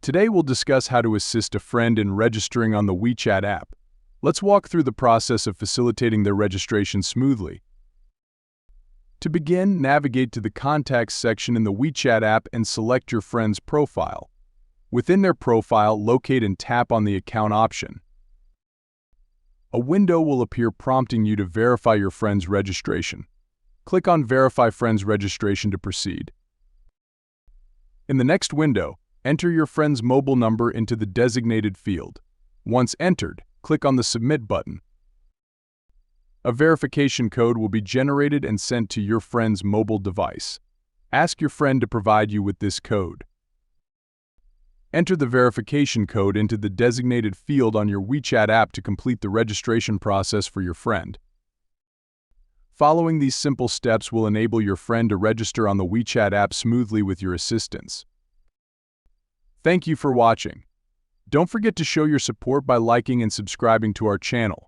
Today we'll discuss how to assist a friend in registering on the WeChat app. Let's walk through the process of facilitating their registration smoothly. To begin, navigate to the Contacts section in the WeChat app and select your friend's profile. Within their profile, locate and tap on the Account option. A window will appear prompting you to verify your friend's registration. Click on Verify Friend's Registration to proceed. In the next window, enter your friend's mobile number into the designated field. Once entered, click on the Submit button. A verification code will be generated and sent to your friend's mobile device. Ask your friend to provide you with this code. Enter the verification code into the designated field on your WeChat app to complete the registration process for your friend. Following these simple steps will enable your friend to register on the WeChat app smoothly with your assistance. Thank you for watching. Don't forget to show your support by liking and subscribing to our channel.